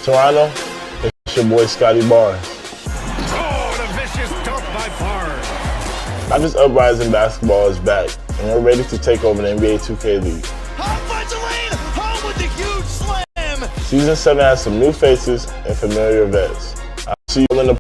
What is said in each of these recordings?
Toronto, it's your boy Scotty Barnes. Oh, and a vicious dunk by Barnes. Raptors Uprising basketball is back, and we're ready to take over the NBA 2K League. Offensive lane, home with the huge slam. Season 7 has some new faces and familiar vets. I'll see you in the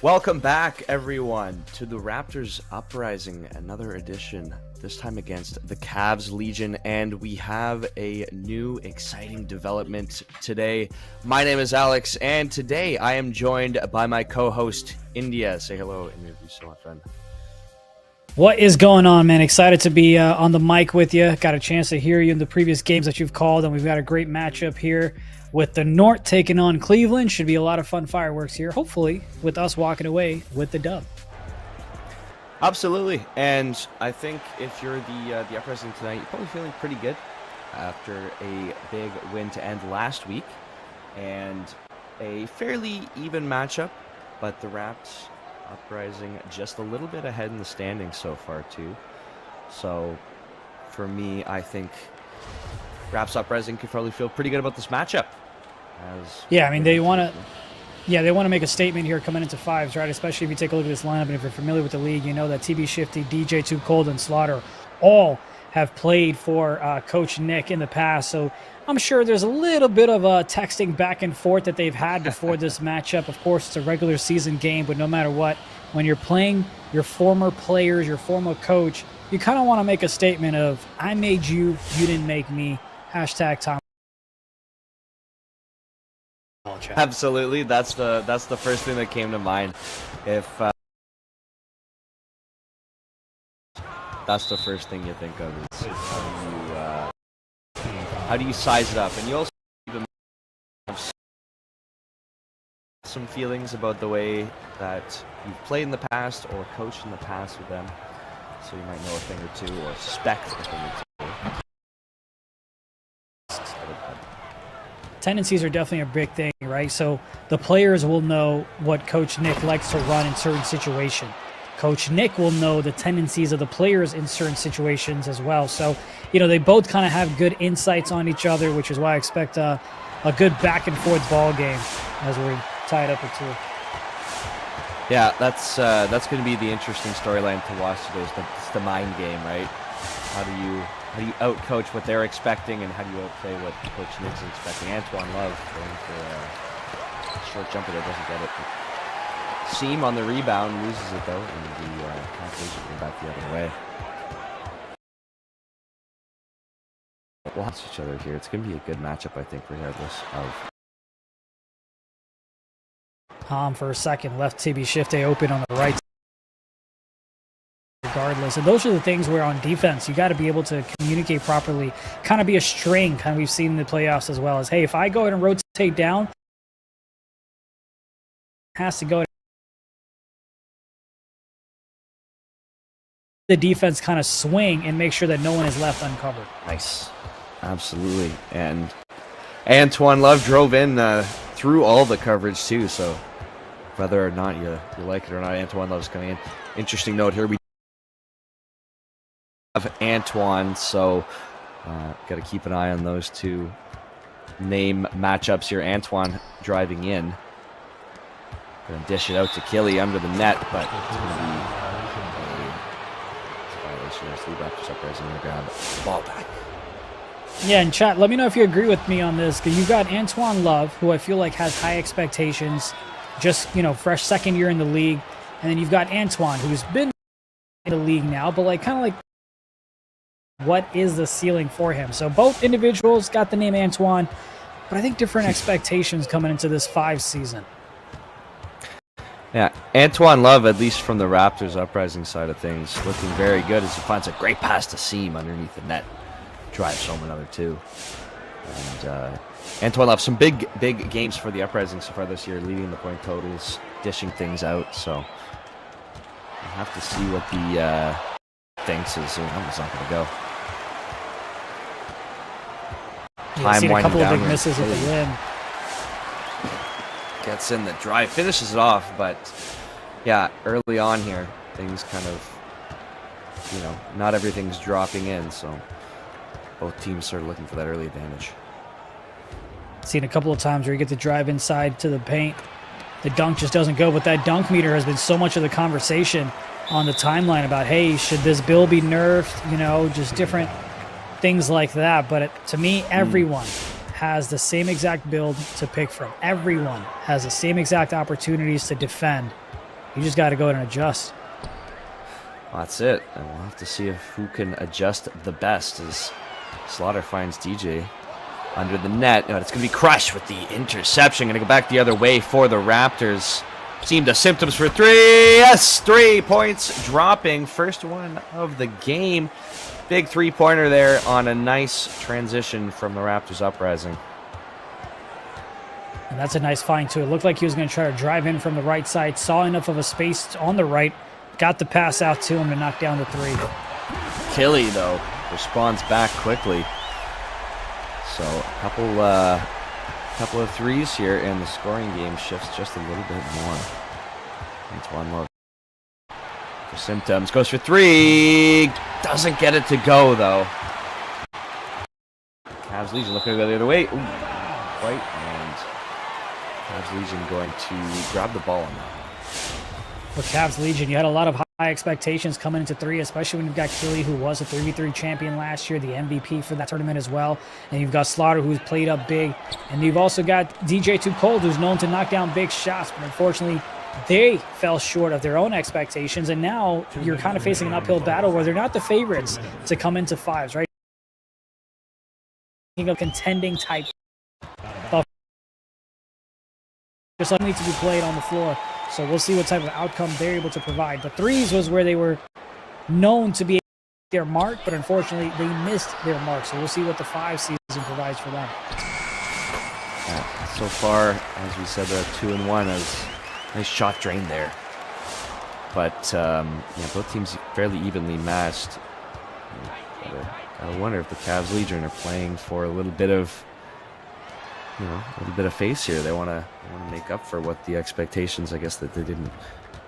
Welcome back, everyone, to the Raptors Uprising, another edition, this time against the Cavs Legion, and we have a new exciting development today. My name is Alex, and today I am joined by my co-host, India. Say hello, India, my friend. What is going on, man? Excited to be on the mic with you. Got a chance to hear you in the previous games that you've called, and we've got a great matchup here with the North taking on Cleveland. Should be a lot of fun fireworks here, hopefully, with us walking away with the dub. Absolutely, and I think if you're the Uprising tonight, you're probably feeling pretty good after a big win to end last week, and a fairly even matchup, but the Raps Uprising just a little bit ahead in the standings so far too. So for me, I think Raps Uprising could probably feel pretty good about this matchup. Yeah, I mean, they want to make a statement here coming into fives, right? Especially if you take a look at this lineup, and if you're familiar with the league, you know that TB Shifty, DJ Too Cold, and Slaughter all have played for Coach Nick in the past. So I'm sure there's a little bit of texting back and forth that they've had before this matchup. Of course, it's a regular season game, but no matter what, when you're playing your former players, your former coach, you kind of want to make a statement of, I made you, you didn't make me. Hashtag Tom. Absolutely, that's the first thing that came to mind. If that's the first thing you think of is how do you size it up, and you also have some feelings about the way that you've played in the past or coached in the past with them, so you might know a thing or two or suspect a thing or two. Tendencies are definitely a big thing, right? So the players will know what Coach Nick likes to run in certain situations. Coach Nick will know the tendencies of the players in certain situations as well. So, you know, they both kind of have good insights on each other, which is why I expect a good back and forth ball game as we tie it up at 2. Yeah, that's going to be the interesting storyline to watch today. It's the mind game, right? How do you out-coach what they're expecting, and how do you outplay what Coach Nick's expecting? Antoine Love going for a short jumper that doesn't get it. Seam on the rebound, loses it though, and the competition going back the other way. We'll watch each other here. It's going to be a good matchup, I think, regardless of. For a second, left TB Shifty open on the right. Regardless, and those are the things where on defense you got to be able to communicate properly, kind of be a string, kind of we've seen in the playoffs as well as, hey, if I go ahead and rotate down, has to go the defense kind of swing and make sure that no one is left uncovered. Nice, absolutely. And Antoine Love drove in through all the coverage too, so whether or not you like it or not, Antoine Love's coming in. Interesting note here, we have Antoine, so got to keep an eye on those two name matchups here. Antoine driving in, gonna dish it out to Killy under the net, but it's gonna be a violation. The Raptors Uprising gonna grab the ball back. Yeah, and chat, let me know if you agree with me on this, because you've got Antoine Love, who I feel like has high expectations, just, you know, fresh second year in the league, and then you've got Antoine, who's been in the league now, but like kind of like, what is the ceiling for him? So both individuals got the name Antoine, but I think different expectations coming into this 5 season. Yeah, Antoine Love, at least from the Raptors Uprising side of things, looking very good as he finds a great pass to Seam underneath the net. Drives home another 2. And Antoine Love, some big games for the Uprising so far this year, leading the point totals, dishing things out. So we'll have to see what the thinks is. That was not going to go. Yeah, seen a couple of big misses at the rim. gets in the drive, finishes it off, but yeah, early on here, things kind of, you know, not everything's dropping in, so both teams sort of looking for that early advantage. Seen a couple of times where you get the drive inside to the paint. The dunk just doesn't go, but that dunk meter has been so much of the conversation on the timeline about, hey, should this bill be nerfed? You know, just different things like that. But to me, everyone has the same exact build to pick from. Everyone has the same exact opportunities to defend. You just got to go and adjust. Well, that's it. And we'll have to see who can adjust the best as Slaughter finds DJ under the net. Oh, it's going to be crushed with the interception. Going to go back the other way for the Raptors. Team to Symptoms for three. Yes, 3 points dropping. First one of the game. Big three-pointer there on a nice transition from the Raptors Uprising. And that's a nice find, too. It looked like he was going to try to drive in from the right side. Saw enough of a space on the right. Got the pass out to him to knock down the three. Killy, though, responds back quickly. So a couple of threes here, and the scoring game shifts just a little bit more. Antoine Love for Symptoms, goes for three, doesn't get it to go though. Cavs Legion looking to go the other way. Ooh, right, and Cavs Legion going to grab the ball on that. For Cavs Legion, you had a lot of high expectations coming into three, especially when you've got Killy, who was a 3v3 champion last year, the MVP for that tournament as well. And you've got Slaughter, who's played up big. And you've also got DJ Too Cold, who's known to knock down big shots. But unfortunately, they fell short of their own expectations. And now you're kind of facing an uphill battle where they're not the favorites to come into fives, right? A contending type. Just like need to be played on the floor. So we'll see what type of outcome they're able to provide. But threes was where they were known to be their mark, but unfortunately they missed their mark. So we'll see what the 5 season provides for them. Yeah, so far, as we said, they're 2-1. As nice shot drain there. But yeah, both teams fairly evenly matched. I wonder if the Cavs Legion are playing for a little bit of, you know, a little bit of face here. They want to make up for what the expectations, I guess, that they didn't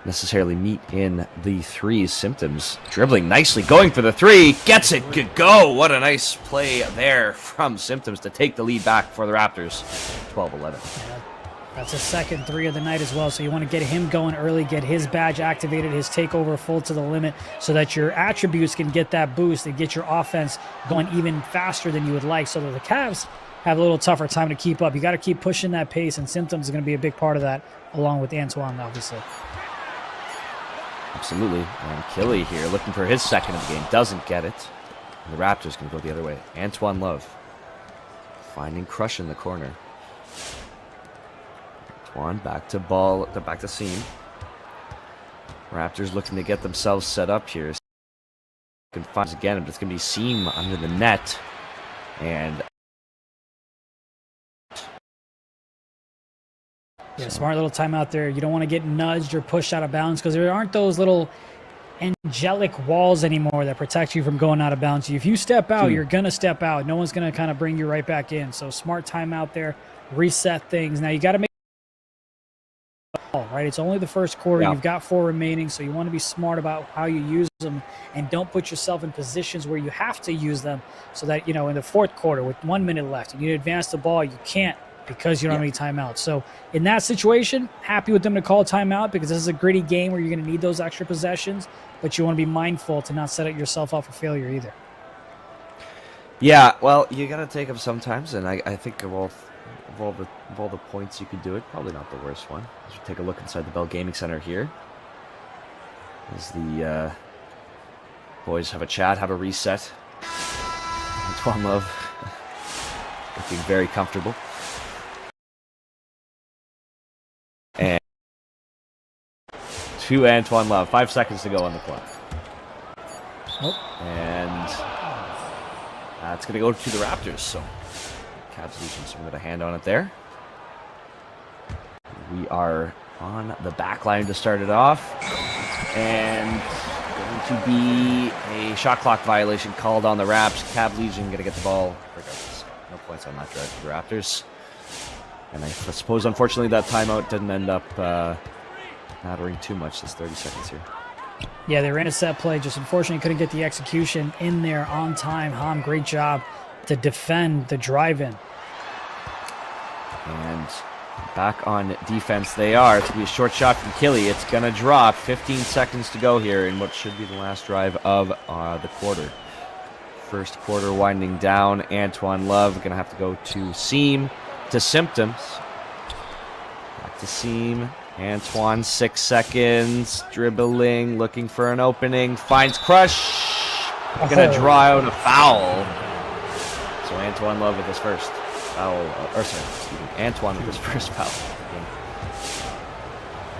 necessarily meet in the threes. Symptoms dribbling nicely, going for the three, gets it, good go. What a nice play there from Symptoms to take the lead back for the Raptors. 12-11. Yeah, that's a second 3 of the night as well. So you want to get him going early, get his badge activated, his takeover full to the limit, so that your attributes can get that boost and get your offense going even faster than you would like, so that the Cavs have a little tougher time to keep up. You got to keep pushing that pace, and Symptoms is going to be a big part of that, along with Antoine, obviously. Absolutely. And Killy here looking for his second of the game. Doesn't get it. And the Raptors going to go the other way. Antoine Love finding Crush in the corner. Antoine back to ball, back to seam. Raptors looking to get themselves set up here. Can find again, but it's going to be seam under the net. And yeah, smart little timeout there. You don't want to get nudged or pushed out of bounds, because there aren't those little angelic walls anymore that protect you from going out of bounds. If you step out, you're going to step out. No one's going to kind of bring you right back in. So smart timeout there. Reset things. Now you got to make right. It's only the first quarter. Yeah. You've got 4 remaining, so you want to be smart about how you use them, and don't put yourself in positions where you have to use them, so that, you know, in the fourth quarter with 1 minute left, you need to advance the ball. You can't, because you don't have any timeouts. So in that situation, happy with them to call a timeout, because this is a gritty game where you're going to need those extra possessions, but you want to be mindful to not set yourself up for failure either. yeah, well, you got to take them sometimes, and I think of all the points you could do it, probably not the worst one. Let's take a look inside the Bell Gaming Center here. As the boys have a chat, have a reset. Antoine Love looking very comfortable. And to Antoine Love, 5 seconds to go on the clock. And it's going to go to the Raptors, so Cavs Legion, so we're going to hand on it there. We are on the back line to start it off. And going to be a shot clock violation called on the Raps. Cavs Legion going to get the ball. Regardless, no points on that drive for the Raptors. And I suppose, unfortunately, that timeout didn't end up mattering too much. This 30 seconds here. Yeah, they ran a set play. Just unfortunately couldn't get the execution in there on time. Ham, great job to defend the drive-in. And back on defense they are. It's going to be a short shot from Killy. It's going to drop. 15 seconds to go here in what should be the last drive of the quarter. First quarter winding down. Antoine Love going to have to go to seam, to symptoms. Back to seam. Antoine, 6 seconds. Dribbling, looking for an opening. Finds Crush. Going to draw out a foul. So Antoine Love with his first foul. Antoine with his first foul.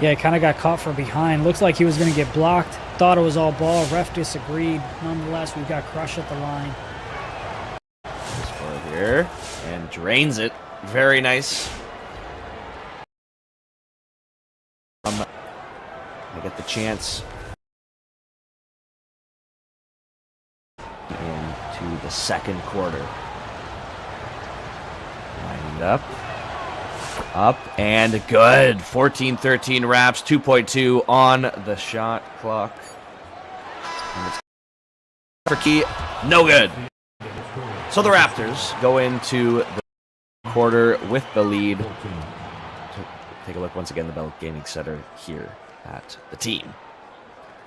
Yeah, he kind of got caught from behind. Looks like he was going to get blocked. Thought it was all ball. Ref disagreed. Nonetheless, we've got Crush at the line. Score here. And drains it. Very nice. I get the chance into the second quarter. Lining up. Up and good. 14-13 Raps. 2.2 on the shot clock. And it's for key. No good. So the Raptors go into the quarter with the lead. Take a look once again, the Bell Gaming Center here at the team.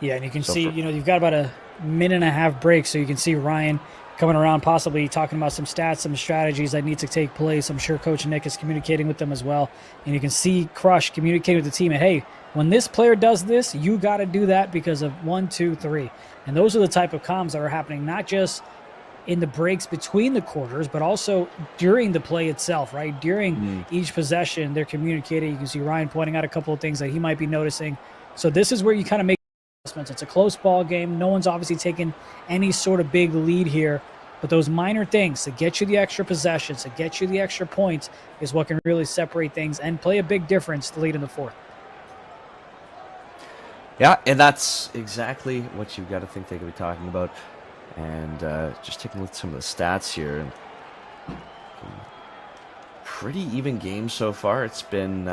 Yeah, and you can see, you've got about a minute and a half break, so you can see Ryan coming around, possibly talking about some stats, some strategies that need to take place. I'm sure Coach Nick is communicating with them as well. And you can see Crush communicating with the team, and hey, when this player does this, you got to do that because of 1, 2, 3. And those are the type of comms that are happening, not just in the breaks between the quarters, but also during the play itself, right? During each possession, they're communicating. You can see Ryan pointing out a couple of things that he might be noticing. So this is where you kind of make adjustments. It's a close ball game. No one's obviously taken any sort of big lead here, but those minor things to get you the extra possessions, to get you the extra points is what can really separate things and play a big difference to lead in the fourth. Yeah, and that's exactly what you've got to think they could be talking about. And just taking a look at some of the stats here. Pretty even game so far. It's been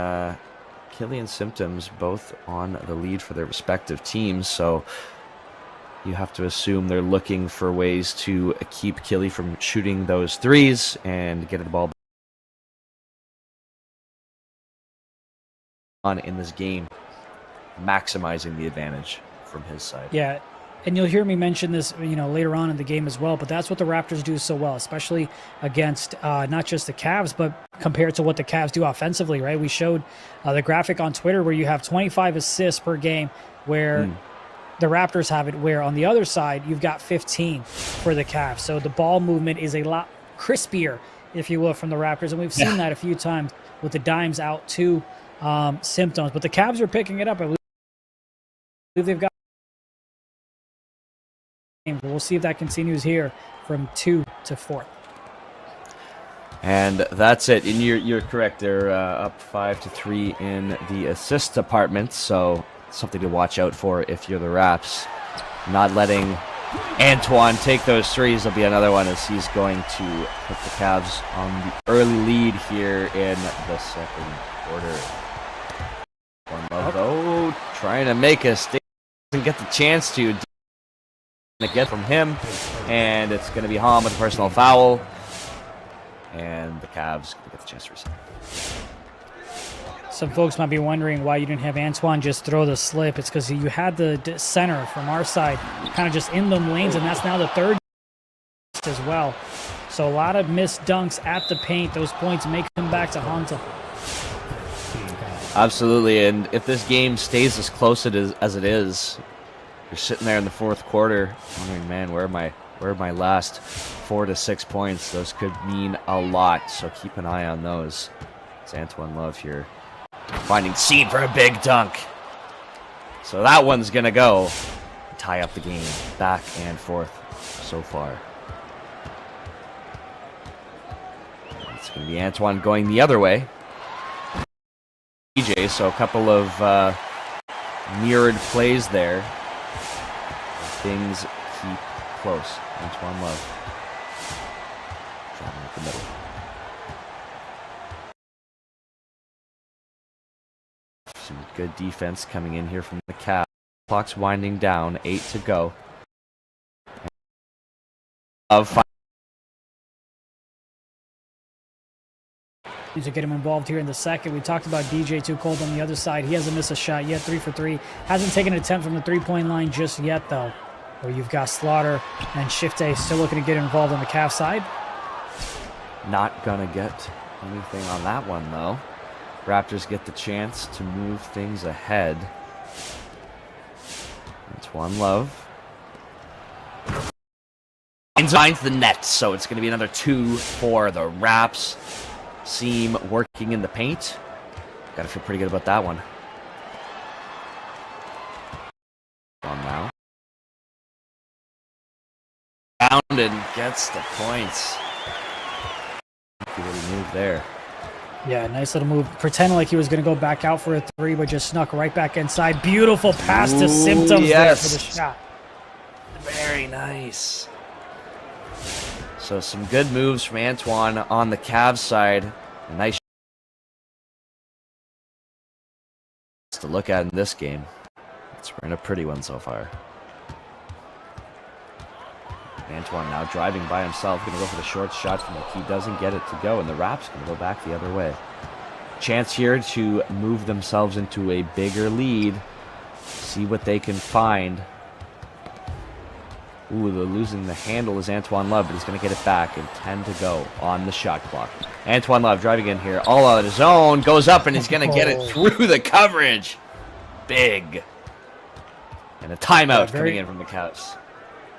Killy and Symptoms both on the lead for their respective teams. So you have to assume they're looking for ways to keep Killy from shooting those threes and get the ball on in this game, maximizing the advantage from his side. Yeah. And you'll hear me mention this, later on in the game as well. But that's what the Raptors do so well, especially against not just the Cavs, but compared to what the Cavs do offensively, right? We showed the graphic on Twitter where you have 25 assists per game, where the Raptors have it, where on the other side, you've got 15 for the Cavs. So the ball movement is a lot crispier, if you will, from the Raptors. And we've seen that a few times with the dimes out to Symptoms. But the Cavs are picking it up. I believe they've got. We'll see if that continues here from 2 to 4. And that's it. And you're correct. They're up 5-3 in the assist department. So something to watch out for if you're the Raps. Not letting Antoine take those threes will be another one, as he's going to put the Cavs on the early lead here in the second quarter. One love, though, trying to make a statement, doesn't get the chance to get from him, and it's going to be Hom with a personal foul, and the Cavs going to get the chance to reset. Some folks might be wondering why you didn't have Antoine just throw the slip. It's because you had the center from our side kind of just in them lanes, and that's now the third as well. So a lot of missed dunks at the paint. Those points may come back to Honta. Absolutely, and if this game stays as close as it is, you're sitting there in the fourth quarter wondering, man, where are my last 4 to 6 points? Those could mean a lot, so keep an eye on those. It's Antoine Love here, finding seed for a big dunk. So that one's going to go. Tie up the game, back and forth so far. It's going to be Antoine going the other way. DJ, so a couple of mirrored plays there. Things keep close. Antoine Love. Driving up the middle. Some good defense coming in here from the Cavs. Clock's winding down. 8 to go. Need to get him involved here in the second. We talked about DJ too cold on the other side. He hasn't missed a shot yet, 3 for 3. Hasn't taken an attempt from the three-point line just yet, though. Where you've got Slaughter and Shifty still looking to get involved on the Cavs side. Not gonna get anything on that one, though. Raptors get the chance to move things ahead. Antoine Love. Finds the net, so it's going to be another 2 for the Raps. Seam working in the paint. Got to feel pretty good about that one. On now. Down and gets the points. Good little move there. Yeah, nice little move. Pretending like he was going to go back out for a 3, but just snuck right back inside. Beautiful pass to Symptoms there for the shot. Very nice. So some good moves from Antoine on the Cavs side. A nice to look at in this game. It's been a pretty one so far. Antoine now driving by himself, going to go for the short shot from he doesn't get it to go, and the Raps going to go back the other way. Chance here to move themselves into a bigger lead. See what they can find. Ooh, they're losing the handle is Antoine Love, but he's going to get it back, and 10 to go on the shot clock. Antoine Love driving in here, all on his own, goes up, and he's going to get it through the coverage. Big. And a timeout coming in from the Cavs.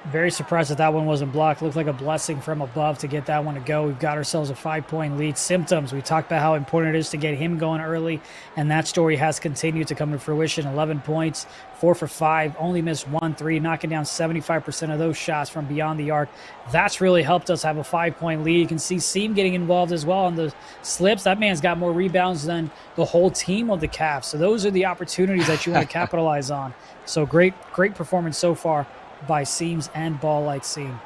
Very surprised that one wasn't blocked. Looked like a blessing from above to get that one to go. We've got ourselves a 5-point lead. Symptoms, we talked about how important it is to get him going early, and that story has continued to come to fruition. 11 points, 4 for 5, only missed 1 3, knocking down 75% of those shots from beyond the arc. That's really helped us have a 5-point lead. You can see Seam getting involved as well on the slips. That man's got more rebounds than the whole team of the Cavs. So those are the opportunities that you want to capitalize on. So great performance so far by Seams and Ball Like Seam.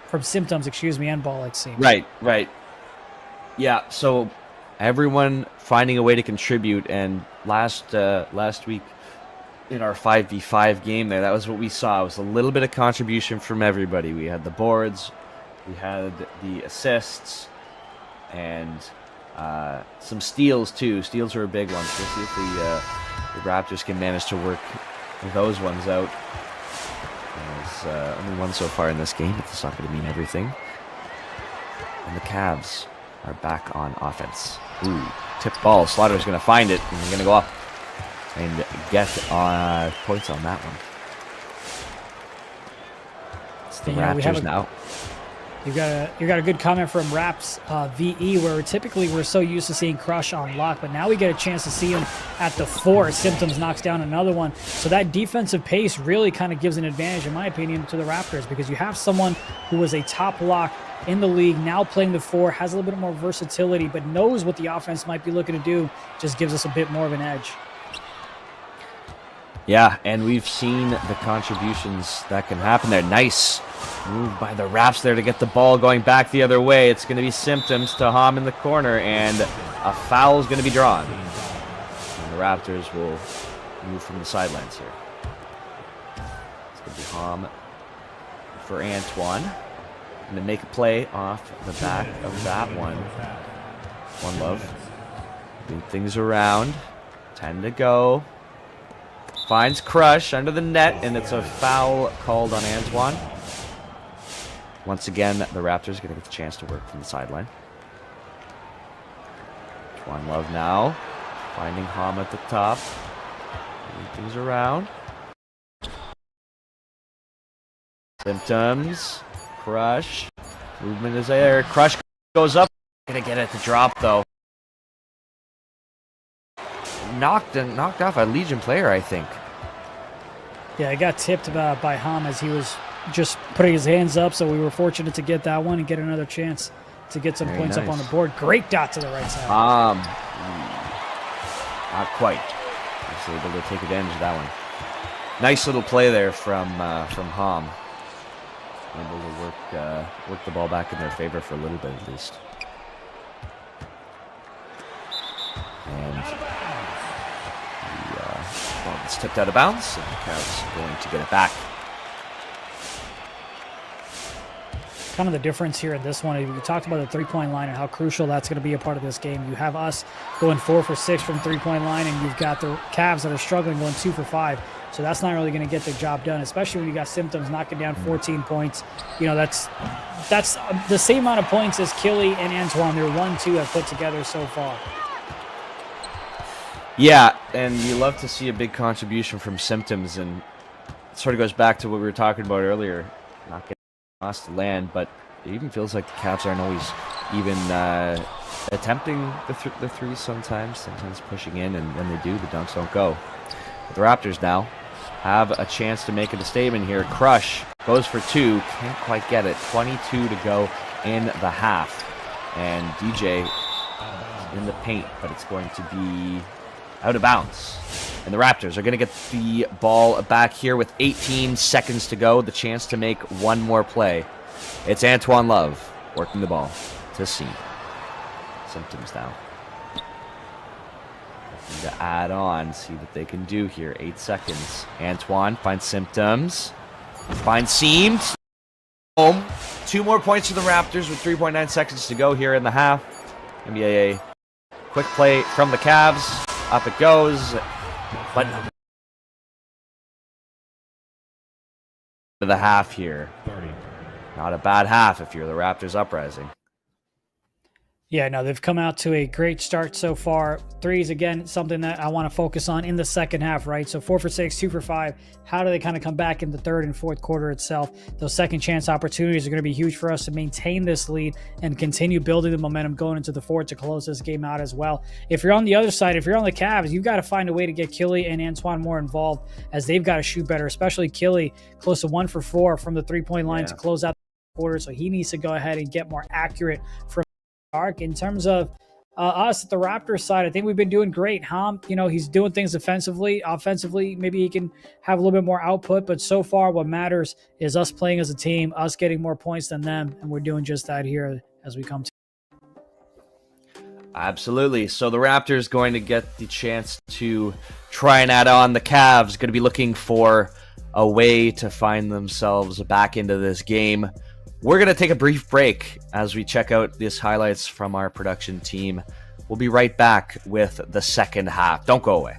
From Symptoms, excuse me, and Ball Like Seam. Right. Yeah, so everyone finding a way to contribute, and last week in our 5v5 game there, that was what we saw. It was a little bit of contribution from everybody. We had the boards, we had the assists, and some steals too. Steals are a big one. So we'll see if the Raptors can manage to work those ones out. There's only one so far in this game, but it's not going to mean everything. And the Cavs are back on offense. Ooh, tip ball. Slaughter's going to find it, and he's going to go up and get points on that one. It's the Raptors now. You got a good comment from Raps VE, where typically we're so used to seeing Crush on lock, but now we get a chance to see him at the 4. Symptoms knocks down another one. So that defensive pace really kind of gives an advantage, in my opinion, to the Raptors, because you have someone who was a top lock in the league, now playing the 4, has a little bit more versatility, but knows what the offense might be looking to do, just gives us a bit more of an edge. Yeah, and we've seen the contributions that can happen there. Nice move by the Raps there to get the ball going back the other way. It's going to be Symptoms to Hom in the corner, and a foul is going to be drawn. And the Raptors will move from the sidelines here. It's going to be Hom for Antoine. And then make a play off the back of that one. One Love. Move things around. 10 to go. Finds Crush under the net, and it's a foul called on Antoine. Once again, the Raptors are going to get the chance to work from the sideline. Antoine Love now, finding Hom at the top. Moving things around. Symptoms. Crush. Movement is there. Crush goes up. Going to get it to drop, though. Knocked off a Legion player, I think. Yeah, it got tipped by Hom as he was just putting his hands up, so we were fortunate to get that one and get another chance to get some points up on the board. Great dot to the right side. Not quite. He's able to take advantage of that one. Nice little play there from Hom. Able to work the ball back in their favor for a little bit at least. And It's tipped out of bounds, and the Cavs going to get it back. Kind of the difference here in this one. We talked about the three-point line and how crucial that's going to be a part of this game. You have us going 4 for 6 from three-point line, and you've got the Cavs that are struggling going 2 for 5. So that's not really going to get the job done, especially when you got Symptoms knocking down 14 points. You know, that's the same amount of points as Killy and Antoine. They're 1-2 have put together so far. Yeah, and you love to see a big contribution from Symptoms, and it sort of goes back to what we were talking about earlier. Not getting across the land, but it even feels like the Cavs aren't always even attempting the threes sometimes pushing in, and when they do, the dunks don't go. But the Raptors now have a chance to make a statement here. Crush goes for 2, can't quite get it. 22 to go in the half, and DJ in the paint, but it's going to be out of bounds. And the Raptors are going to get the ball back here with 18 seconds to go, the chance to make one more play. It's Antoine Love working the ball to Seam. Symptoms now. Looking to add on, see what they can do here. 8 seconds. Antoine finds Symptoms. Finds Seam. Home. 2 more points for the Raptors with 3.9 seconds to go here in the half. NBA quick play from the Cavs. Up it goes. But to the half here. Not a bad half if you're the Raptors Uprising. Yeah, no, they've come out to a great start so far. Threes, again, something that I want to focus on in the second half, right? So 4 for 6, 2 for 5. How do they kind of come back in the third and fourth quarter itself? Those second chance opportunities are going to be huge for us to maintain this lead and continue building the momentum going into the fourth to close this game out as well. If you're on the other side, if you're on the Cavs, you've got to find a way to get Killy and Antoine more involved, as they've got to shoot better, especially Killy, close to 1 for 4 from the three-point line to close out the quarter. So he needs to go ahead and get more accurate from arc. In terms of us at the Raptors side, I think we've been doing great. You know, he's doing things defensively. Offensively, maybe he can have a little bit more output, but so far what matters is us playing as a team, us getting more points than them, and we're doing just that here as we come to. Absolutely. So the Raptors going to get the chance to try and add on. The Cavs going to be looking for a way to find themselves back into this game. We're going to take a brief break as we check out these highlights from our production team. We'll be right back with the second half. Don't go away.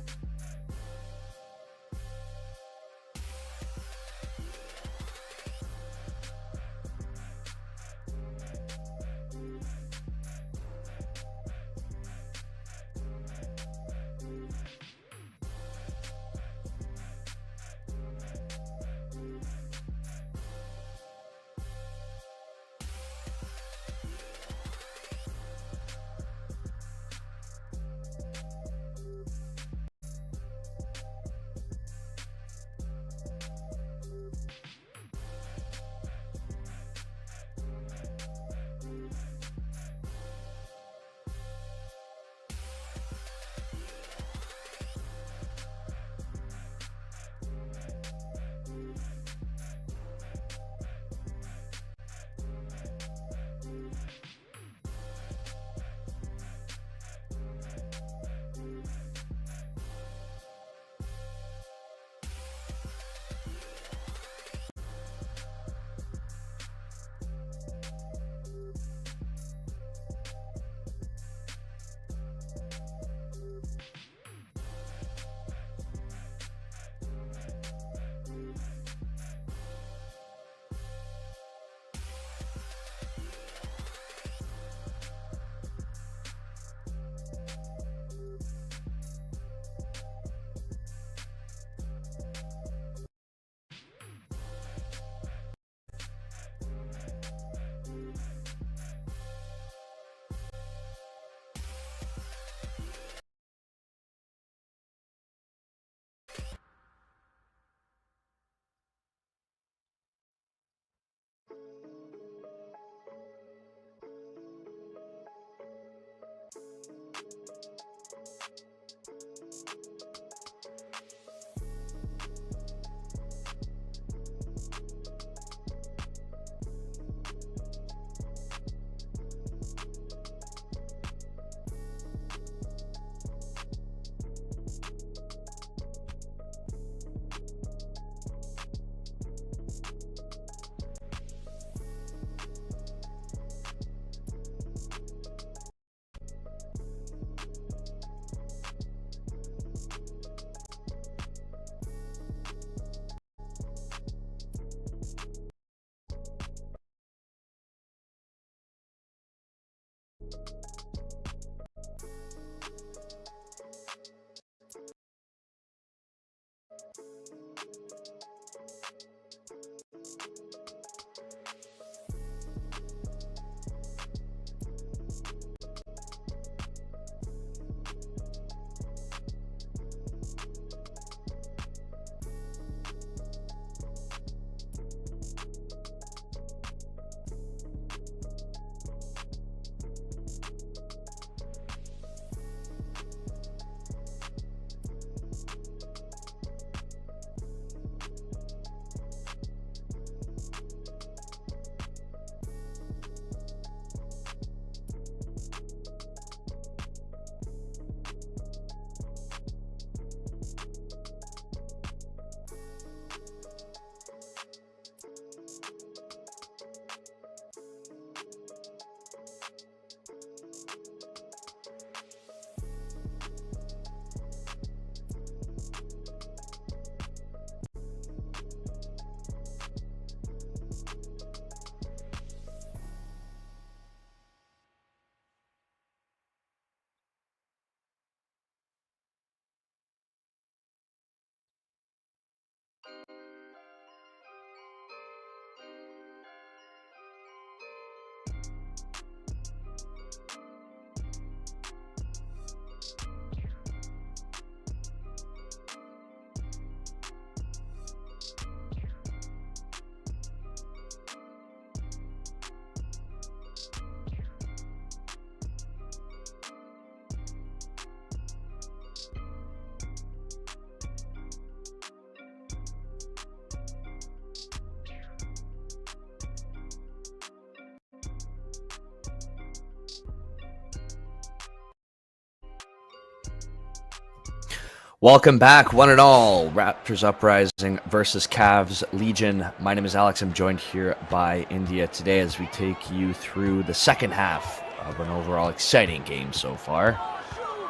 Welcome back, one and all. Raptors Uprising versus Cavs Legion. My name is Alex. I'm joined here by India today as we take you through the second half of an overall exciting game so far.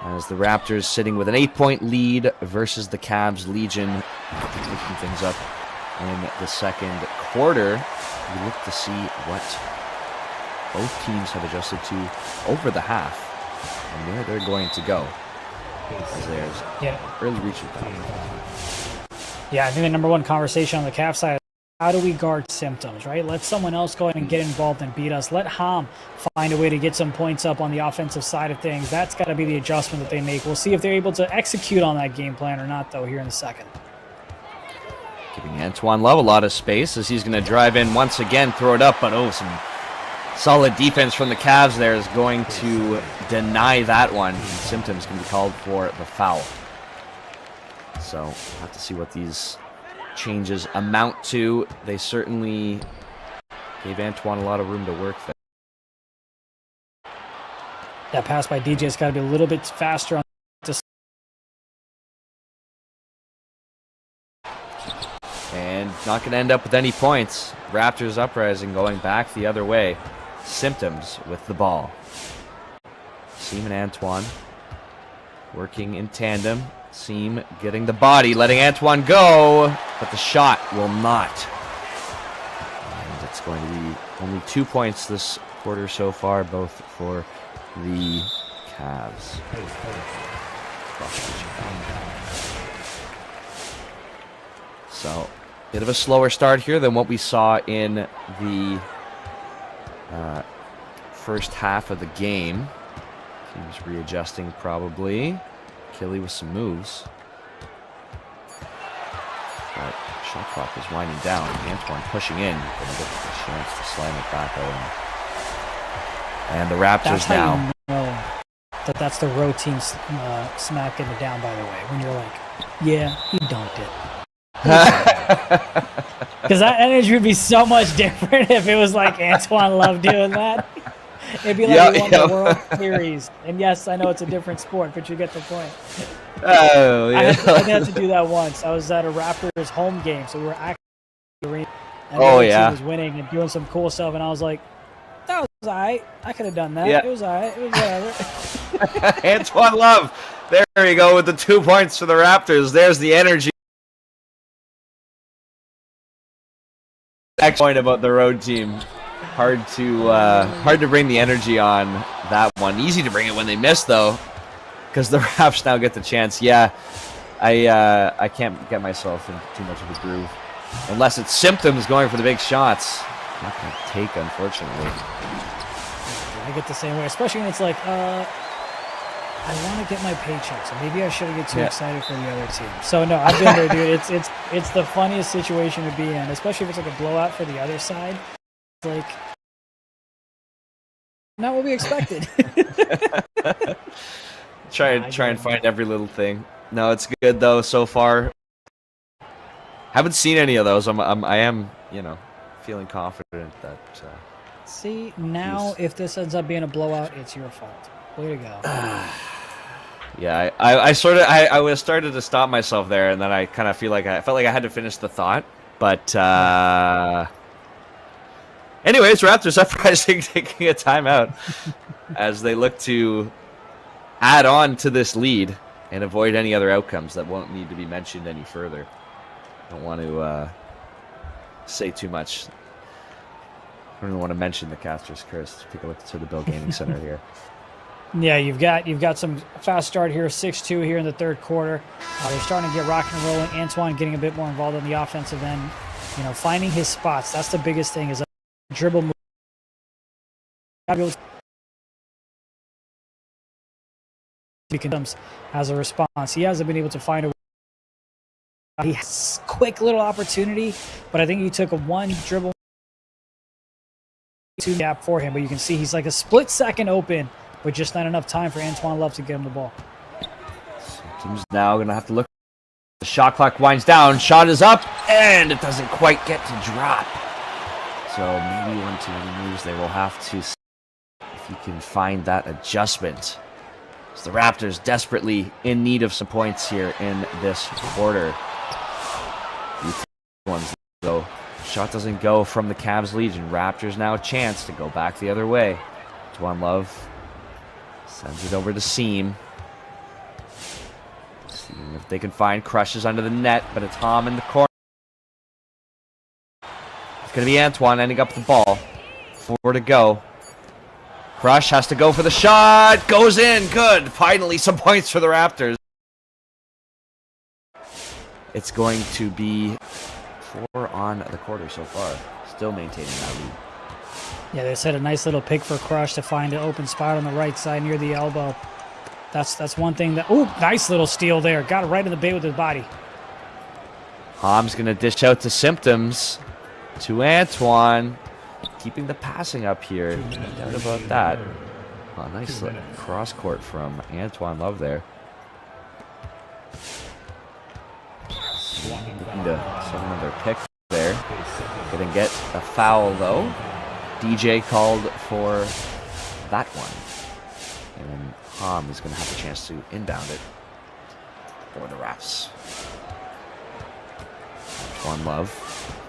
As the Raptors sitting with an 8-point lead versus the Cavs Legion, picking things up in the second quarter. We look to see what both teams have adjusted to over the half and where they're going to go. As there's early reaching point. Yeah, I think the number one conversation on the Cavs side is how do we guard symptoms, right? Let someone else go ahead and get involved and beat us. Let Ham find a way to get some points up on the offensive side of things. That's got to be the adjustment that they make. We'll see if they're able to execute on that game plan or not, though, here in the second. Giving Antoine Love a lot of space as he's going to drive in once again, throw it up, but some solid defense from the Cavs there is going to deny that one. And symptoms can be called for the foul. So we'll have to see what these changes amount to. They certainly gave Antoine a lot of room to work there. That pass by DJ's got to be a little bit faster on this. And not going to end up with any points. Raptors Uprising going back the other way. Symptoms with the ball. Seam and Antoine working in tandem. Seam getting the body, letting Antoine go, but the shot will not. And it's going to be only 2 points this quarter so far, both for the Cavs. So, bit of a slower start here than what we saw in the first half of the game. Teams readjusting probably. Killy with some moves. But shot clock is winding down. Antoine pushing in. Gonna get the chance to slam it back home. And the Raptors now. You know that's the road team smacking it down, by the way. When you're like, yeah, you dunked it. Because that energy would be so much different if it was like Antoine Love doing that. It'd be like he won the World Series. And yes, I know it's a different sport, but you get the point. Oh, yeah. I had to do that once. I was at a Raptors home game, so we were actually in the arena, and the team was winning and doing some cool stuff, and I was like, that was all right. I could have done that. Yeah. It was all right. It was whatever. Antoine Love. There you go with the 2 points for the Raptors. There's the energy. Next point about the road team. Hard to bring the energy on that one. Easy to bring it when they miss, though, because the Raps now get the chance. Yeah, I can't get myself in too much of a groove unless it's symptoms going for the big shots. Not going to take, unfortunately. I get the same way, especially when it's like, I want to get my paycheck, so maybe I shouldn't get too excited for the other team. So no, I've been there, dude. It's the funniest situation to be in, especially if it's like a blowout for the other side. Like, not what we expected. try and find every little thing. No, it's good though so far. Haven't seen any of those. I am feeling confident that. See, now if this ends up being a blowout, it's your fault. Way to go. Yeah, I was started to stop myself there, and then I kind of felt like I had to finish the thought, but. Anyways, Raptors Uprising taking a timeout as they look to add on to this lead and avoid any other outcomes that won't need to be mentioned any further. Don't want to say too much. I don't even want to mention the Caster's Curse. Take a look to the Bill Gaming Center here. Yeah, you've got some fast start here, 6-2 here in the third quarter. They're starting to get rocking and rolling. Antoine getting a bit more involved on the offensive end. Finding his spots. That's the biggest thing is dribble move. Becomes as a response. He hasn't been able to find a way. He has a quick little opportunity, but I think he took a one dribble two gap for him. But you can see he's like a split second open, but just not enough time for Antoine Love to get him the ball. Team's now gonna have to look. The shot clock winds down. Shot is up, and it doesn't quite get to drop. So maybe one too many moves. They will have to see if you can find that adjustment. So the Raptors desperately in need of some points here in this quarter. These ones, though. Shot doesn't go from the Cavs Legion. Raptors now a chance to go back the other way. Juan Love sends it over to Seam. Seeing if they can find Crushes under the net, but it's Hom in the corner. It's going to be Antoine ending up with the ball. 4 to go. Crush has to go for the shot. Goes in. Good. Finally, some points for the Raptors. It's going to be 4 on the quarter so far. Still maintaining that lead. Yeah, they set a nice little pick for Crush to find an open spot on the right side near the elbow. That's one thing that... Oh, nice little steal there. Got it right in the bait with his body. Hom's going to dish out to Symptoms. To Antoine. Keeping the passing up here. No doubt about that. Oh, nice cross court from Antoine Love there. Looking to set another pick there. Gonna get a foul though. DJ called for that one. And then Hom is gonna have a chance to inbound it for the Raps. Antoine Love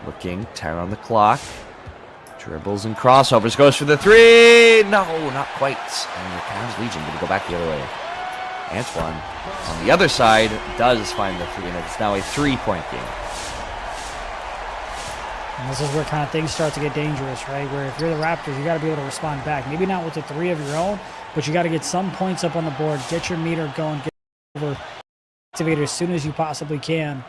looking, 10 on the clock. Dribbles and crossovers, goes for the 3. No, not quite. And the Cavs Legion gonna go back the other way. Antoine on the other side does find the 3, and it's now a 3-point game. And this is where kind of things start to get dangerous, right? Where if you're the Raptors, you got to be able to respond back. Maybe not with the 3 of your own, but you got to get some points up on the board, get your meter going, get over activated as soon as you possibly can.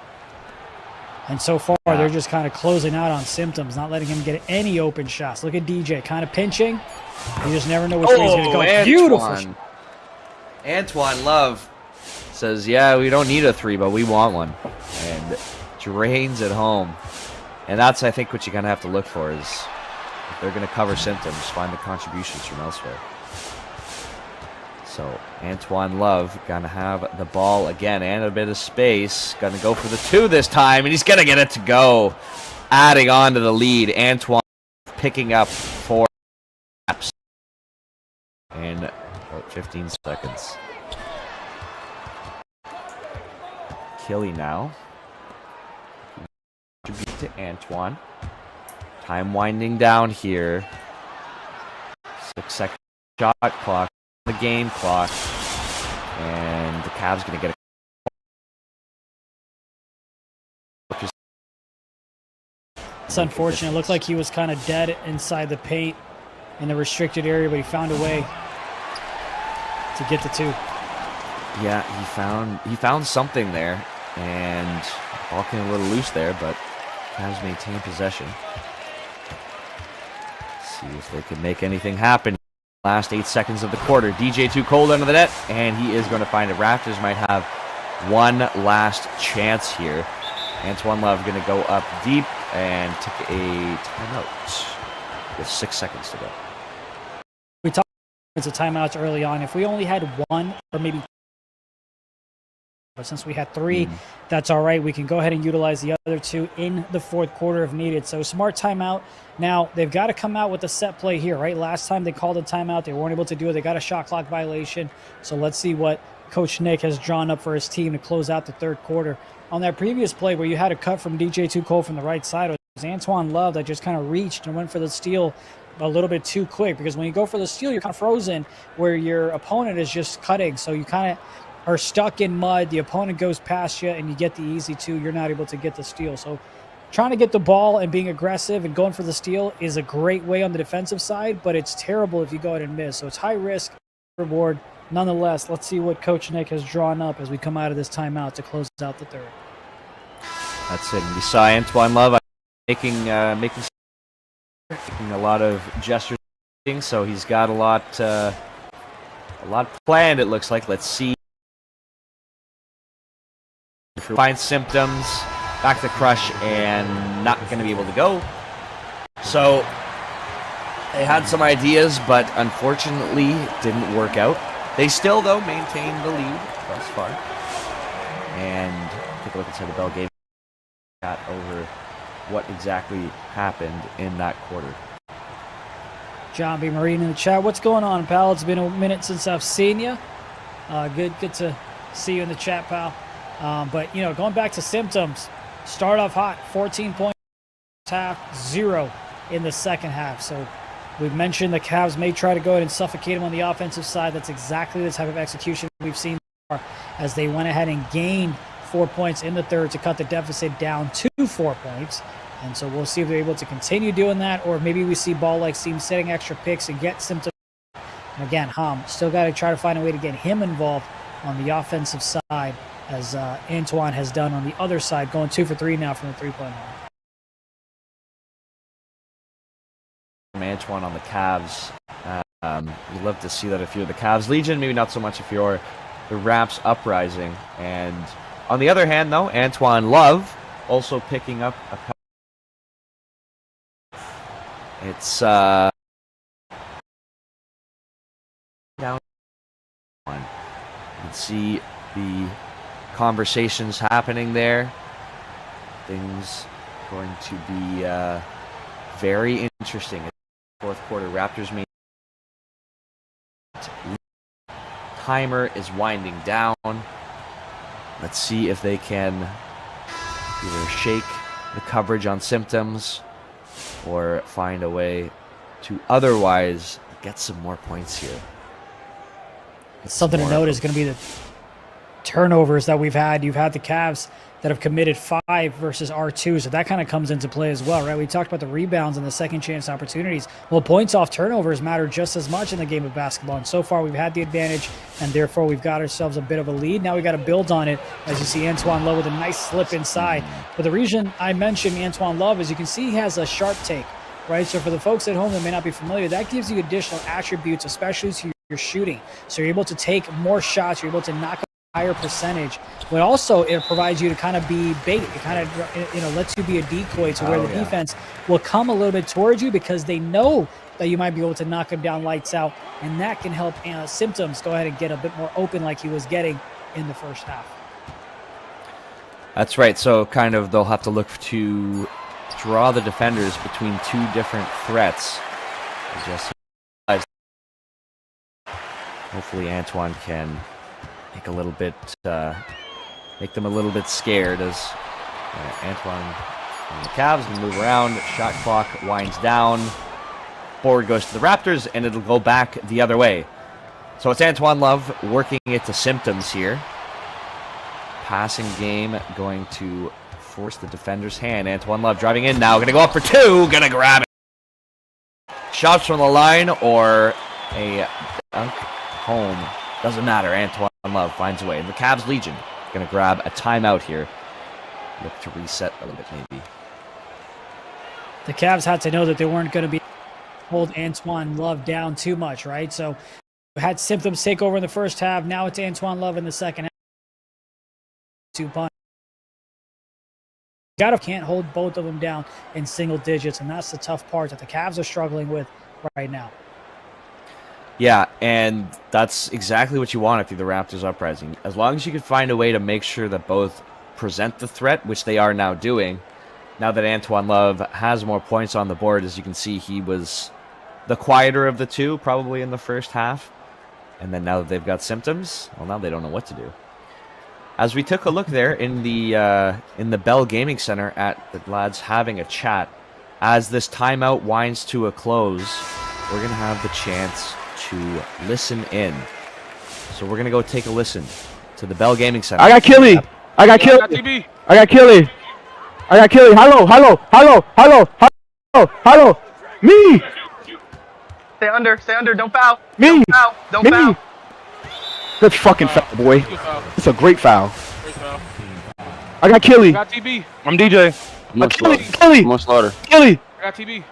And so far, they're just kind of closing out on Symptoms, not letting him get any open shots. Look at DJ kind of pinching. You just never know which way he's going to go. Antoine. Beautiful. Antoine Love says, yeah, we don't need a 3, but we want one. And drains it home. And that's, I think, what you kind of have to look for is if they're going to cover Symptoms, find the contributions from elsewhere. So Antoine Love going to have the ball again and a bit of space. Going to go for the 2 this time, and he's going to get it to go. Adding on to the lead. Antoine picking up 4 laps in about 15 seconds. Killy now. Contribute to Antoine. Time winding down here. 6-second shot clock. The game clock. And the Cavs going to get a... It's unfortunate. It looked like he was kind of dead inside the paint in the restricted area, but he found a way to get the 2. Yeah, he found something there, and ball came a little loose there, but Cavs maintain possession. See if they can make anything happen. Last 8 seconds of the quarter. DJ too cold under the net, and he is going to find it. Raptors might have one last chance here. Antoine Love going to go up deep and take a timeout with 6 seconds to go. We talked about timeouts early on. If we only had 1 or maybe, but since we had 3, that's all right. We can go ahead and utilize the other 2 in the 4th quarter if needed. So smart timeout. Now, they've got to come out with a set play here, right? Last time they called a timeout. They weren't able to do it. They got a shot clock violation. So let's see what Coach Nick has drawn up for his team to close out the 3rd quarter. On that previous play where you had a cut from DJ too cold from the right side, it was Antoine Love that just kind of reached and went for the steal a little bit too quick, because when you go for the steal, you're kind of frozen where your opponent is just cutting. So you kind of are stuck in mud. The opponent goes past you and you get the easy 2. You're not able to get the steal. So trying to get the ball and being aggressive and going for the steal is a great way on the defensive side, but it's terrible if you go ahead and miss. So it's high risk, reward. Nonetheless, let's see what Coach Nick has drawn up as we come out of this timeout to close out the 3rd. That's it. We saw Antoine Love making a lot of gestures, so he's got a lot planned. It looks like. Let's see. Find Symptoms, back to Crush, and not going to be able to go. So they had some ideas, but unfortunately didn't work out. They still, though, maintain the lead thus far. And take a look inside the bell game over what exactly happened in that quarter. John B. Marine in the chat. What's going on, pal? It's been a minute since I've seen you. Good to see you in the chat, pal. But, going back to symptoms, start off hot, 14 points half, 0 in the second half. So we've mentioned the Cavs may try to go ahead and suffocate them on the offensive side. That's exactly the type of execution we've seen so far, as they went ahead and gained 4 points in the third to cut the deficit down to 4 points. And so we'll see if they're able to continue doing that, or maybe we see ball like Seam setting extra picks and get symptoms. And again, Ham still got to try to find a way to get him involved on the offensive side, as Antoine has done on the other side, going 2 for 3 now from the three-point line. From Antoine on the Cavs. You'd love to see that if you're the Cavs Legion, maybe not so much if you're the Raps Uprising. And on the other hand, though, Antoine Love also picking up a couple. It's down. You can see the conversations happening there. Things going to be very interesting. Fourth quarter, Raptors main timer is winding down. Let's see if they can either shake the coverage on symptoms or find a way to otherwise get some more points here. Something to note is going to be the turnovers that we've had. You've had the Cavs that have committed 5 versus R2, so that kind of comes into play as well, right? We talked about the rebounds and the second chance opportunities. Well, points off turnovers matter just as much in the game of basketball, and so far we've had the advantage, and therefore we've got ourselves a bit of a lead. Now we got to build on it, as you see Antoine Love with a nice slip inside. But the reason I mentioned Antoine Love is you can see he has a sharp take, right? So for the folks at home that may not be familiar, that gives you additional attributes, especially to your shooting. So you're able to take more shots, you're able to knock up a higher percentage, but also it provides you to kind of be bait. It kind of lets you be a decoy to where the defense will come a little bit towards you because they know that you might be able to knock them down lights out, and that can help symptoms go ahead and get a bit more open like he was getting in the first half. That's right. So kind of they'll have to look to draw the defenders between two different threats. Hopefully Antoine can make them a little bit scared as Antoine and the Cavs can move around. Shot clock winds down. Forward goes to the Raptors, and it'll go back the other way. So it's Antoine Love working it to symptoms here. Passing game going to force the defender's hand. Antoine Love driving in now. Going to go up for 2. Going to grab it. Shots from the line or a dunk home. Doesn't matter. Antoine Love finds a way. And the Cavs Legion going to grab a timeout here. Look to reset a little bit maybe. The Cavs had to know that they weren't going to be hold Antoine Love down too much, right? So we had symptoms take over in the first half. Now it's Antoine Love in the second half. 2 punch. Can't hold both of them down in single digits, and that's the tough part that the Cavs are struggling with right now. Yeah, and that's exactly what you want if you're the Raptors Uprising. As long as you can find a way to make sure that both present the threat, which they are now doing. Now that Antoine Love has more points on the board, as you can see, he was the quieter of the two probably in the first half. And then now that they've got symptoms, well, now they don't know what to do. As we took a look there in the Bell Gaming Center at the lads having a chat, as this timeout winds to a close, we're going to have the chance to listen in. So we're going to go take a listen to the Bell Gaming Center. I got Killy. I got Killy. I got Killy. I got Killy. Hello, hello, hello, hello, hello, hello. Me. Stay under, don't foul. Me. Don't foul. Good fucking foul, boy. It's a great foul. I got Killy. I got TB. I'm DJ. I'm Killy. Slaughter. Killy. I got TB.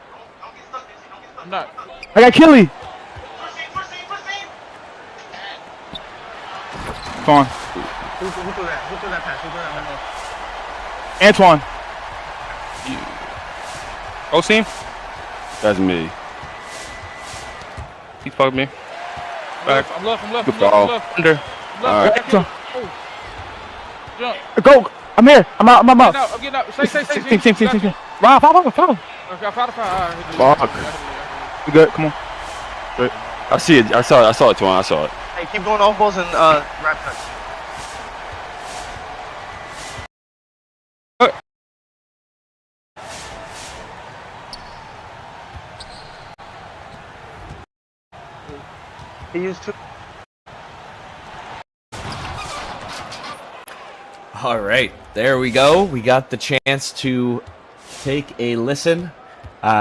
I'm not. I got Killy. Come on. Who threw that pass? Antoine. Osim? That's me. He fucked me. Back. I'm left. Good ball. Under. All right. Jump. Go. I'm here. I'm out. I'm getting out. Stay. Team. Wow, foul. Okay, I fouled. Fuck. You good? Come on. I see it. I saw it, Twan. I saw it. Hey, Hey, keep going off balls and wrap touch. He used to. All right, there we go. We got the chance to take a listen.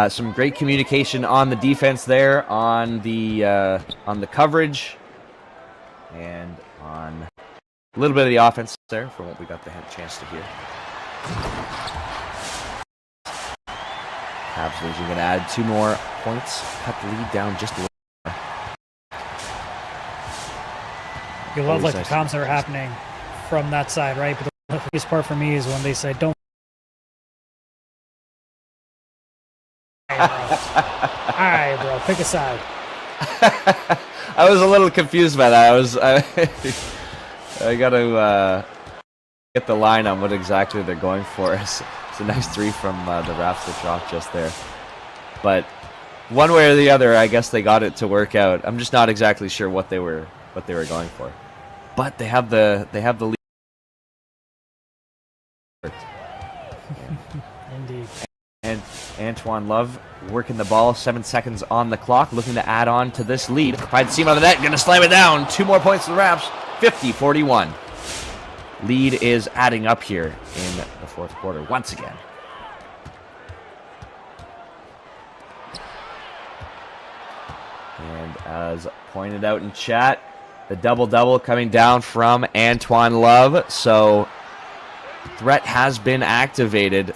Some great communication on the defense there, on the coverage, and on a little bit of the offense there from what we got the chance to hear. Cavs Legion going to add 2 more points, cut the lead down just a little. You love like the comms that are happening from that side, right? But the funniest part for me is when they say, "Don't." All right, bro, pick a side. I was a little confused by that. I got to get the line on what exactly they're going for. It's a nice 3 from the Raps that dropped just there. But one way or the other, I guess they got it to work out. I'm just not exactly sure what they were going for. But they have the lead. Indeed. And Antoine Love working the ball, 7 seconds on the clock, looking to add on to this lead. Find the seam on the net, gonna slam it down. 2 more points to the Raps, 50-41. Lead is adding up here in the 4th quarter once again. And as pointed out in chat, the double-double coming down from Antoine Love. So threat has been activated.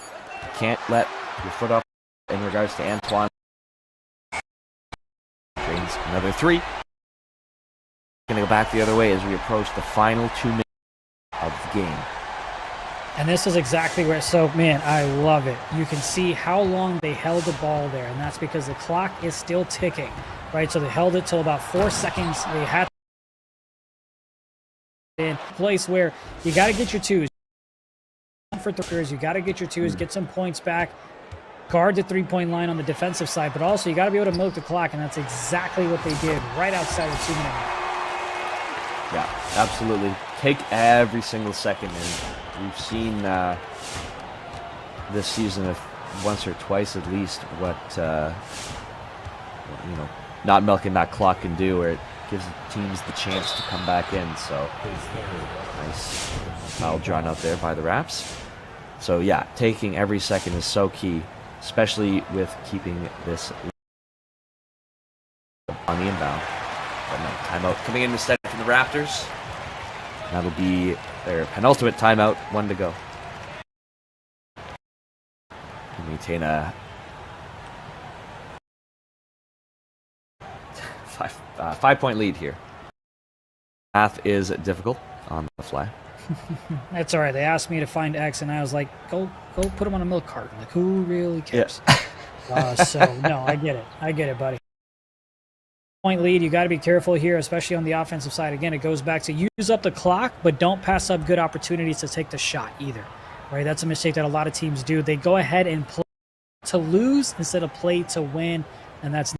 Can't let your foot off in regards to Antoine. Drains another 3. Going to go back the other way as we approach the final 2 minutes of the game. And this is exactly where, so man, I love it. You can see how long they held the ball there, and that's because the clock is still ticking, right? So they held it till about 4 seconds. They had in a place where you got to get your 2s. For thinkers, you got to get your 2s, get some points back, guard the 3-point line on the defensive side, but also you got to be able to milk the clock, and that's exactly what they did right outside the 2-minute mark. Yeah, absolutely. Take every single second, and we've seen this season once or twice at least what not milking that clock can do, where it gives teams the chance to come back in. So nice foul drawn out there by the Raps. So yeah, taking every second is so key, especially with keeping this on the inbound. But no, timeout coming in instead from the Raptors. That'll be their penultimate timeout, 1 to go. Maintain a 5-point lead here. Math is difficult on the fly. That's all right. They asked me to find X, and I was like, go put him on a milk carton. Like, who really cares? Yeah. So, no, I get it, buddy. Point lead, you got to be careful here, especially on the offensive side. Again, it goes back to use up the clock, but don't pass up good opportunities to take the shot either, right? That's a mistake that a lot of teams do. They go ahead and play to lose instead of play to win, and that's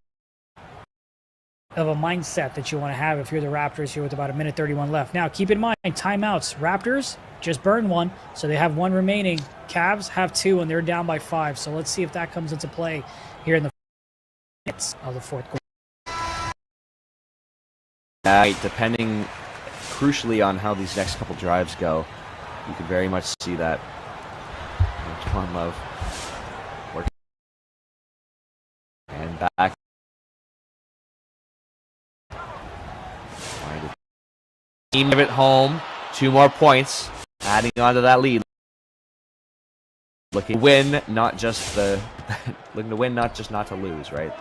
of a mindset that you want to have if you're the Raptors here with about 1:31 left. Now, keep in mind, timeouts. Raptors just burned 1, so they have 1 remaining. Cavs have 2, and they're down by 5. So let's see if that comes into play here in the minutes of the 4th quarter. Depending crucially on how these next couple drives go, you can very much see that. Antoine Love working and back. Team of it home, 2 more points, adding on to that lead. Looking to win, not just not to lose, right?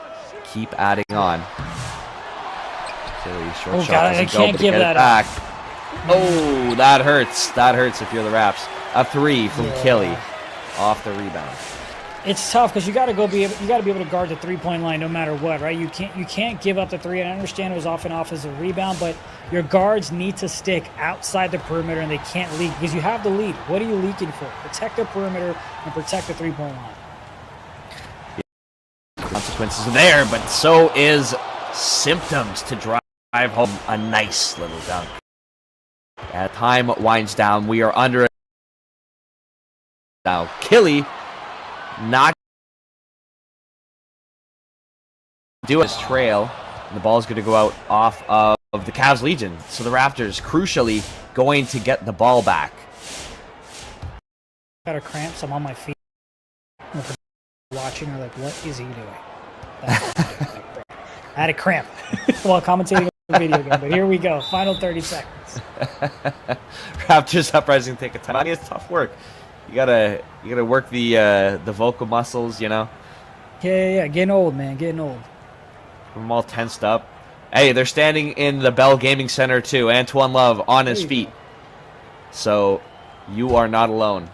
Keep adding on. Short shot God, I can't give that back. Oh, that hurts. That hurts if you're the Raps. A 3 from Killy off the rebound. It's tough because you got to be able to guard the 3-point line no matter what, right? You can't give up the 3. And I understand it was off and off as a rebound, but your guards need to stick outside the perimeter and they can't leak because you have the lead. What are you leaking for? Protect the perimeter and protect the 3-point line. Consequences are there, but so is symptoms to drive drive home a nice little dunk. Time winds down. We are under it now. Killy not doing his trail. And the ball is going to go out off of the Cavs Legion. So the Raptors, crucially, going to get the ball back. Got a cramp, so I'm on my feet. Watching, are like, what is he doing? I had a cramp while commentating the video game, but here we go. Final 30 seconds. Raptors Uprising take a time. I mean, it's tough work. You gotta work the vocal muscles, you know. Yeah. Getting old, man. Getting old. I'm all tensed up. Hey, they're standing in the Bell Gaming Center too. Antoine Love on his feet. So you are not alone.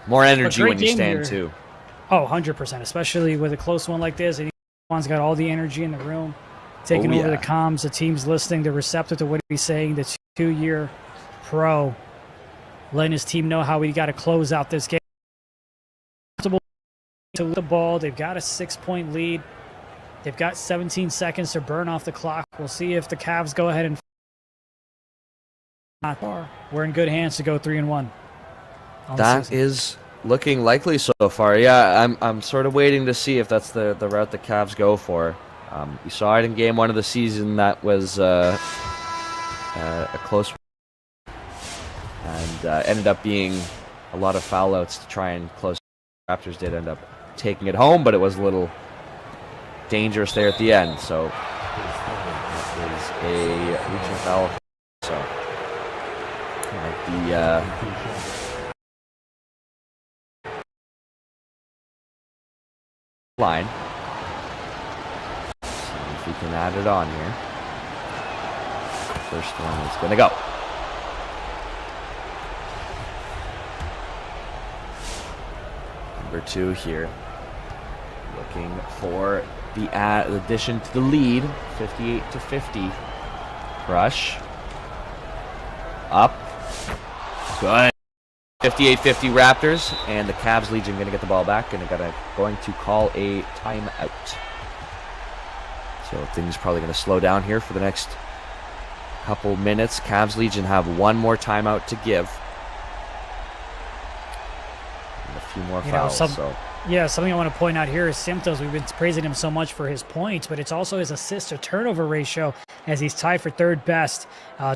More energy when you stand too. Oh, 100%, especially with a close one like this. Antoine's got all the energy in the room, taking over the comms. The team's listening. They're receptive to what he's saying. The 2-year pro letting his team know how we got to close out this game. To the ball, they've got a 6-point lead. They've got 17 seconds to burn off the clock. We'll see if the Cavs go ahead and not far. We're in good hands to go 3-1. That is looking likely so far. Yeah, I'm sort of waiting to see if that's the route the Cavs go for. You saw it in game 1 of the season. That was a close one. And ended up being a lot of foul outs to try and close. Raptors did end up taking it home, but it was a little dangerous there at the end. So it is a reaching foul. So the line. See if we can add it on here. First one is going to go. Number 2 here. Looking for the addition to the lead. 58-50. Rush. Up. Good. 58-50 Raptors, and the Cavs Legion going to get the ball back, and they're going to call a timeout. So things probably going to slow down here for the next couple minutes. Cavs Legion have one more timeout to give. And a few more fouls. Yeah, something I want to point out here is Simptos. We've been praising him so much for his points, but it's also his assist to turnover ratio as he's tied for 3rd best.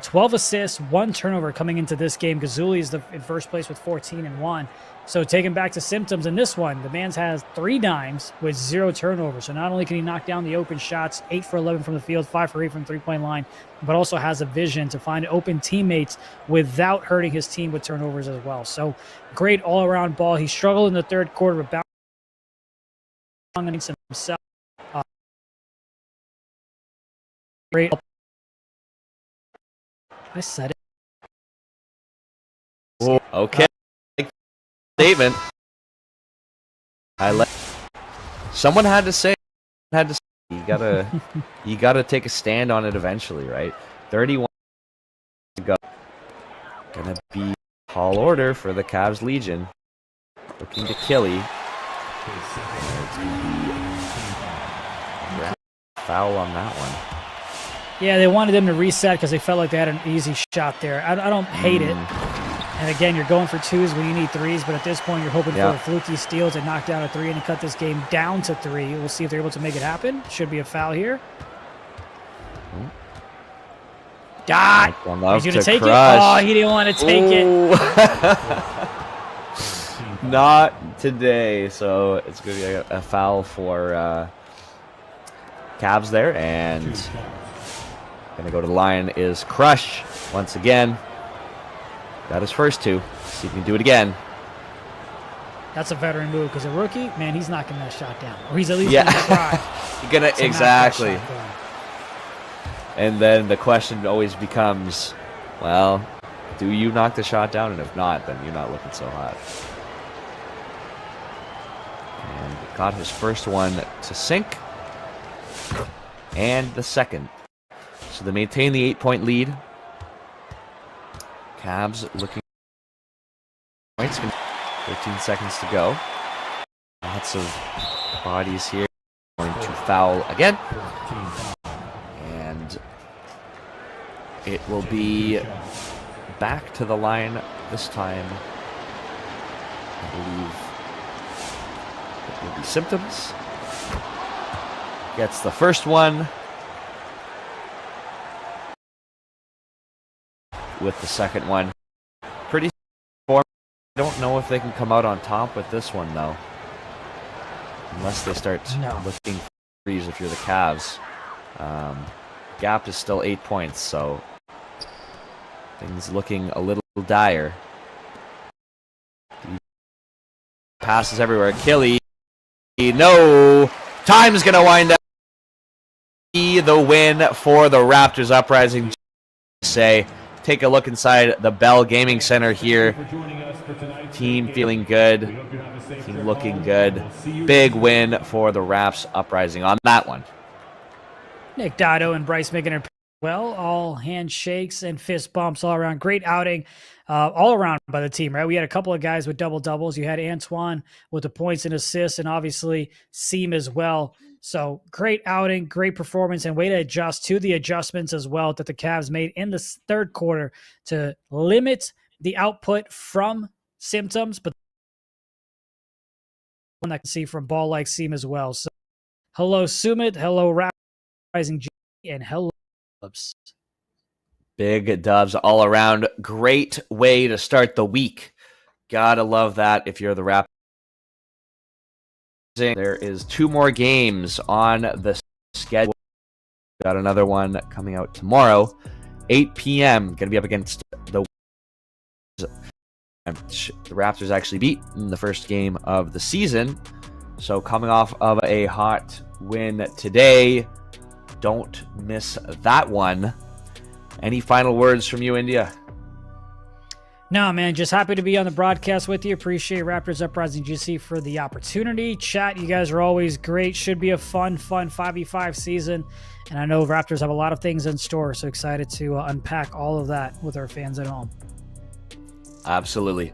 12 assists, 1 turnover coming into this game. Gazuli is in first place with 14 and 1. So taking back to Symptoms in this one, the man has 3 dimes with 0 turnovers. So not only can he knock down the open shots, 8 for 11 from the field, 5 for 8 from 3-point line, but also has a vision to find open teammates without hurting his team with turnovers as well. So great all-around ball. He struggled in the 3rd quarter with himself. Great. I said it. Okay. Statement. Someone had to say. You gotta take a stand on it eventually, right? 31 to go. Gonna be tall order for the Cavs Legion. Looking to Killy. Foul on that one. Yeah, they wanted them to reset because they felt like they had an easy shot there. I don't hate it. And again, you're going for 2s when you need 3s, but at this point, you're hoping for a fluky steal to knock down a 3 and cut this game down to 3. We'll see if they're able to make it happen. Should be a foul here. Dot! He's going to take it. Oh, he didn't want to take it. Not today. So it's going to be a foul for Cavs there. And going to go to the line is Crush once again. Got his first 2. See if he can do it again. That's a veteran move because a rookie, man, he's knocking that shot down. Or he's at least going to try. You're going to, exactly. And then the question always becomes, well, do you knock the shot down? And if not, then you're not looking so hot. And got his first one to sink. And the second. So they maintain the 8-point lead. Cavs looking points. 13 seconds to go. Lots of bodies here. Going to foul again. And It will be back to the line this time. I believe it will be Symptoms. Gets the first one. With the second one. Pretty form. I don't know if they can come out on top with this one, though. Unless they start looking for threes if you're the Cavs. Gap is still 8 points, so things looking a little dire. Passes everywhere. Killy. No. Time's going to wind up. The win for the Raptors Uprising. Say, take a look inside the Bell Gaming Center here. Team feeling good. Team looking good. Big win for the Raps Uprising on that one. Nick Dotto and Bryce making it well. All handshakes and fist bumps all around. Great outing all around by the team, right? We had a couple of guys with double-doubles. You had Antoine with the points and assists, and obviously Seam as well. So great outing, great performance, and way to adjust to the adjustments as well that the Cavs made in the third quarter to limit the output from Symptoms, but one I can see from ball like Seam as well. So hello Sumit, hello Raptors G, and hello Dubs. Big dubs all around. Great way to start the week. Gotta love that if you're the Raptors. There is 2 more games on the schedule. Got another one coming out tomorrow, 8 p.m. Going to be up against the Raptors actually beat in the first game of the season. So coming off of a hot win today, don't miss that one. Any final words from you, India? No, man, just happy to be on the broadcast with you. Appreciate Raptors Uprising GC for the opportunity. Chat, you guys are always great. Should be a fun 5v5 season. And I know Raptors have a lot of things in store, so excited to unpack all of that with our fans at home. Absolutely.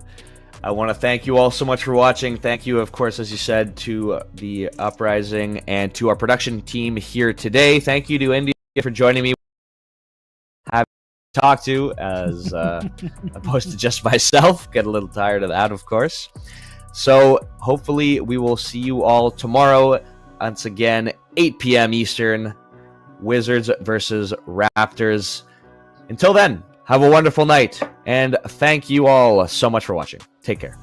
I want to thank you all so much for watching. Thank you, of course, as you said, to the Uprising and to our production team here today. Thank you to India for joining me. Talk to as opposed to just myself. Get a little tired of that, of course. So hopefully we will see you all tomorrow. Once again, 8 p.m. Eastern. Wizards versus Raptors. Until then, have a wonderful night. And thank you all so much for watching. Take care.